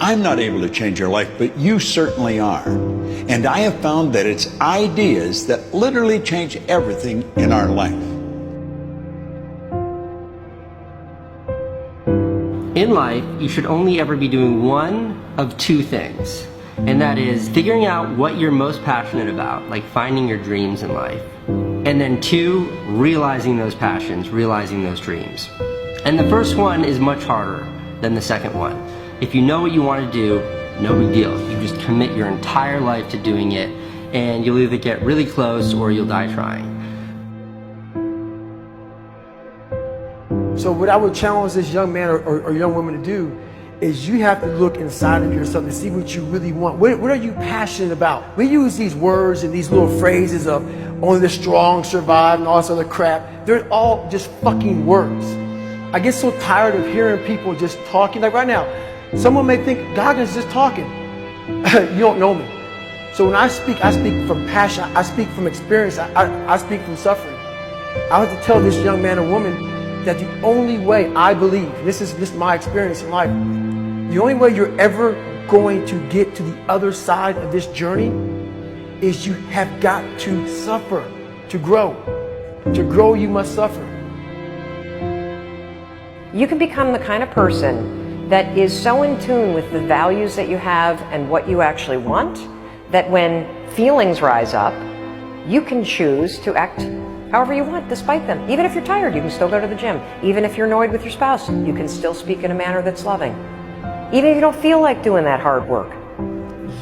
I'm not able to change your life, but you certainly are. And I have found that it's ideas that literally change everything in our life. In life, you should only ever be doing one of two things. And that is figuring out what you're most passionate about, like finding your dreams in life. And then two, realizing those passions, realizing those dreams. And the first one is much harder than the second one. If you know what you want to do, no big deal. You just commit your entire life to doing it, and you'll either get really close or you'll die trying. So what I would challenge this young man or young woman to do is you have to look inside of yourself and see what you really want. What are you passionate about? We use these words and these little phrases of only the strong survive and all this other crap. They're all just fucking words. I get so tired of hearing people just talking. Like right now, someone may think Goggins just talking. You don't know me. So when I speak from passion. I speak from experience. I speak from suffering. I have to tell this young man or woman that the only way I believe, this is my experience in life, the only way you're ever going to get to the other side of this journey is you have got to suffer to grow. To grow, you must suffer. You can become the kind of person that is so in tune with the values that you have and what you actually want, that when feelings rise up, you can choose to act however you want despite them. Even if you're tired, you can still go to the gym. Even if you're annoyed with your spouse, you can still speak in a manner that's loving. Even if you don't feel like doing that hard work,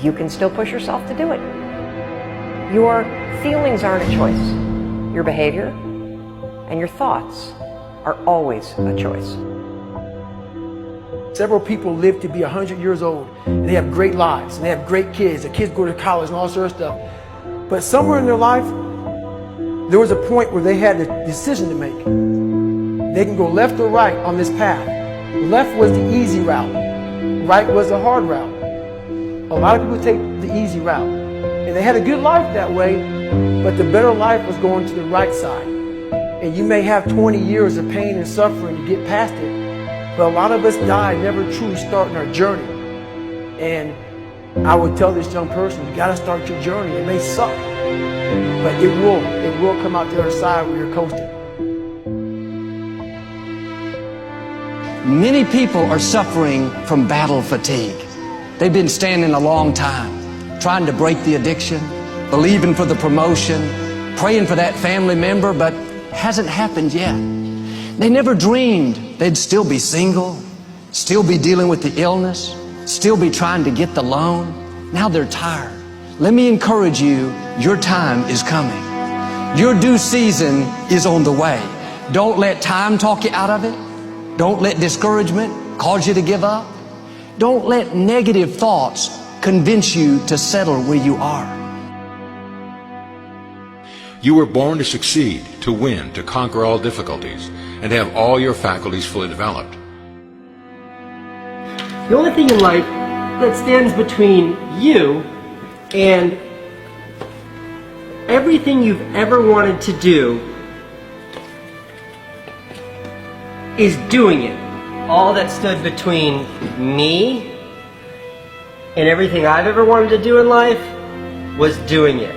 you can still push yourself to do it. Your feelings aren't a choice. Your behavior and your thoughts are always a choice. Several people live to be 100 years old, and they have great lives, and they have great kids. Their kids go to college and all sorts of stuff. But somewhere in their life, there was a point where they had a decision to make. They can go left or right on this path. Left was the easy route. Right was the hard route. A lot of people take the easy route. And they had a good life that way, but the better life was going to the right side. And you may have 20 years of pain and suffering to get past it, but a lot of us die never truly starting our journey. And I would tell this young person, you gotta start your journey. It may suck, but it will come out the other side where you're coasting. Many people are suffering from battle fatigue. They've been standing a long time, trying to break the addiction, believing for the promotion, praying for that family member, but hasn't happened yet. They never dreamed they'd still be single, still be dealing with the illness, still be trying to get the loan. Now they're tired. Let me encourage you, your time is coming. Your due season is on the way. Don't let time talk you out of it. Don't let discouragement cause you to give up. Don't let negative thoughts convince you to settle where you are. You were born to succeed, to win, to conquer all difficulties, and to have all your faculties fully developed. The only thing in life that stands between you and everything you've ever wanted to do is doing it. All that stood between me and everything I've ever wanted to do in life was doing it.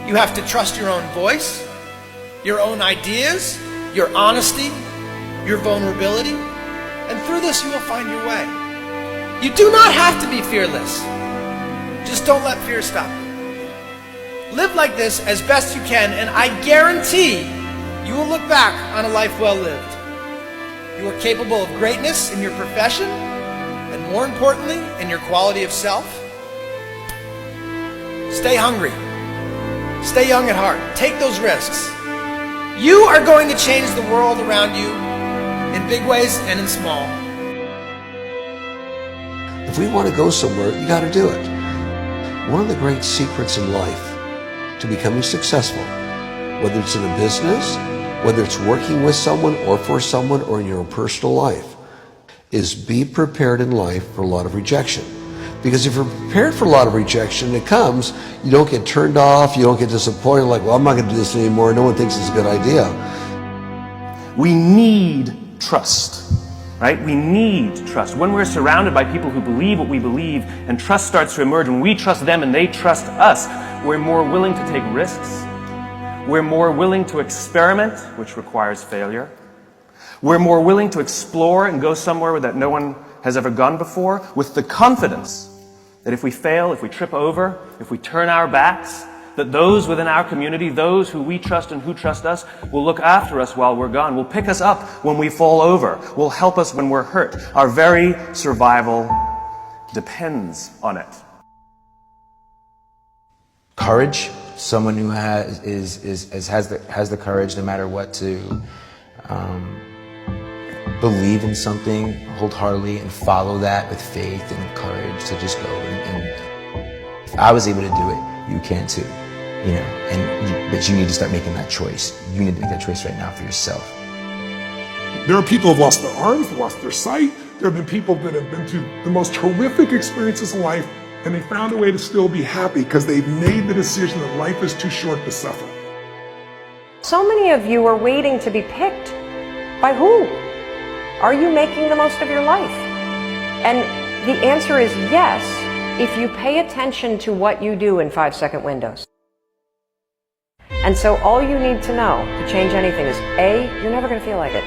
You have to trust your own voice, your own ideas, your honesty, your vulnerability, and through this you will find your way. You do not have to be fearless. Just don't let fear stop you. Live like this as best you can, and I guarantee you will look back on a life well lived. You are capable of greatness in your profession, and more importantly, in your quality of self. Stay hungry. Stay young at heart. Take those risks. You are going to change the world around you in big ways and in small. If we want to go somewhere, you got to do it. One of the great secrets in life to becoming successful, whether it's in a business, whether it's working with someone or for someone or in your own personal life, is be prepared in life for a lot of rejection. Because if you're prepared for a lot of rejection, it comes, you don't get turned off, you don't get disappointed, like, well, I'm not going to do this anymore, no one thinks it's a good idea. We need trust, right? We need trust. When we're surrounded by people who believe what we believe and trust starts to emerge, when we trust them and they trust us, we're more willing to take risks. We're more willing to experiment, which requires failure. We're more willing to explore and go somewhere that no one has ever gone before, with the confidence that if we fail, if we trip over, if we turn our backs, that those within our community, those who we trust and who trust us, will look after us while we're gone, will pick us up when we fall over, will help us when we're hurt. Our very survival depends on it. Courage, someone who has the courage no matter what to believe in something wholeheartedly and follow that with faith and courage to just go. And if I was able to do it, you can too. You know, but you need to start making that choice. You need to make that choice right now for yourself. There are people who have lost their arms, lost their sight. There have been people that have been through the most horrific experiences in life, and they found a way to still be happy because they've made the decision that life is too short to suffer. So many of you are waiting to be picked. By who? Are you making the most of your life? And the answer is yes, if you pay attention to what you do in 5-second windows. And so all you need to know to change anything is A, you're never going to feel like it.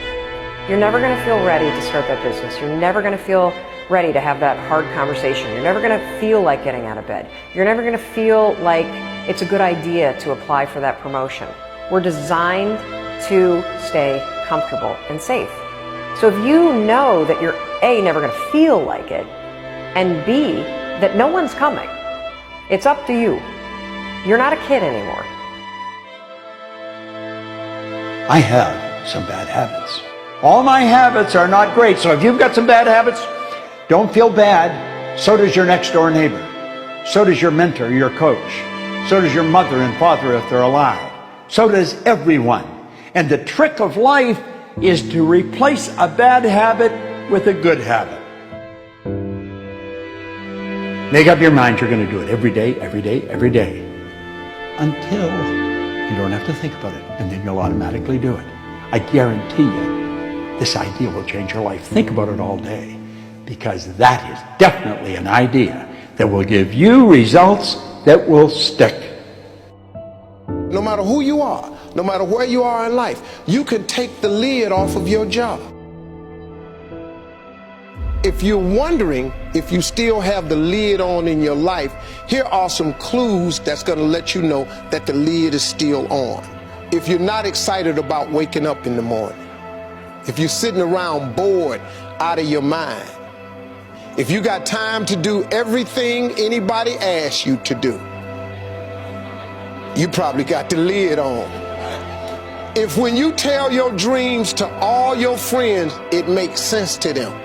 You're never going to feel ready to start that business. You're never going to feel ready to have that hard conversation. You're never going to feel like getting out of bed. You're never going to feel like it's a good idea to apply for that promotion. We're designed to stay comfortable and safe. So if you know that you're A, never going to feel like it, and B, that no one's coming, it's up to you. You're not a kid anymore. I have some bad habits. All my habits are not great, so if you've got some bad habits, don't feel bad. So does your next door neighbor. So does your mentor, your coach. So does your mother and father if they're alive. So does everyone. And the trick of life is to replace a bad habit with a good habit. Make up your mind you're going to do it every day, every day, every day, until you don't have to think about it, and then you'll automatically do it. I guarantee you, this idea will change your life. Think about it all day, because that is definitely an idea that will give you results that will stick. No matter who you are, no matter where you are in life, you can take the lid off of your job. If you're wondering if you still have the lid on in your life, here are some clues that's going to let you know that the lid is still on. If you're not excited about waking up in the morning, if you're sitting around bored out of your mind, if you got time to do everything anybody asks you to do, you probably got the lid on. If when you tell your dreams to all your friends, it makes sense to them,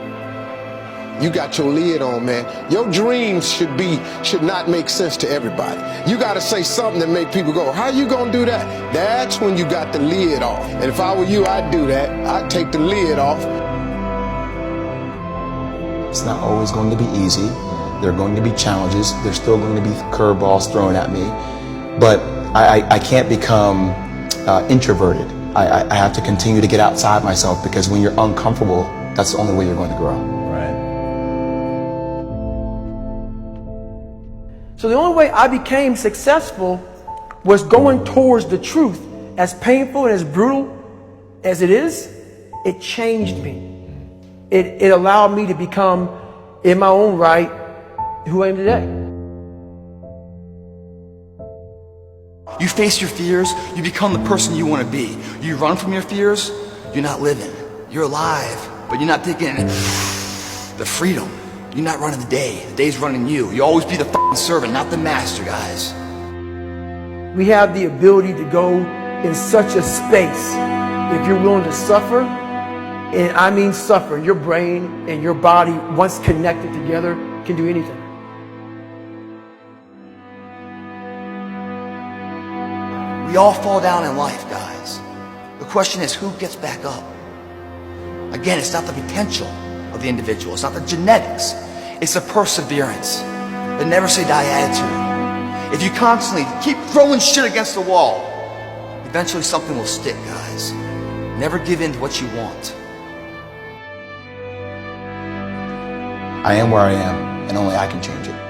you got your lid on, man. Your dreams should not make sense to everybody. You got to say something that make people go, how you gonna do that? That's when you got the lid off. And if I were you, I'd do that. I'd take the lid off. It's not always going to be easy. There are going to be challenges. There's still going to be curveballs thrown at me. But I can't become introverted. I have to continue to get outside myself, because when you're uncomfortable, that's the only way you're going to grow. So the only way I became successful was going towards the truth. As painful and as brutal as it is, it changed me. It allowed me to become, in my own right, who I am today. You face your fears, you become the person you want to be. You run from your fears, you're not living. You're alive, but you're not taking the freedom. You're not running the day. The day's running you. You always be the f***ing servant, not the master, guys. We have the ability to go in such a space if you're willing to suffer, and I mean suffer. Your brain and your body, once connected together, can do anything. We all fall down in life, guys. The question is, who gets back up? Again, it's not the potential of the individual. It's not the genetics. It's the perseverance, the never say die attitude. If you constantly keep throwing shit against the wall, eventually something will stick, guys. Never give in to what you want. I am where I am, and only I can change it.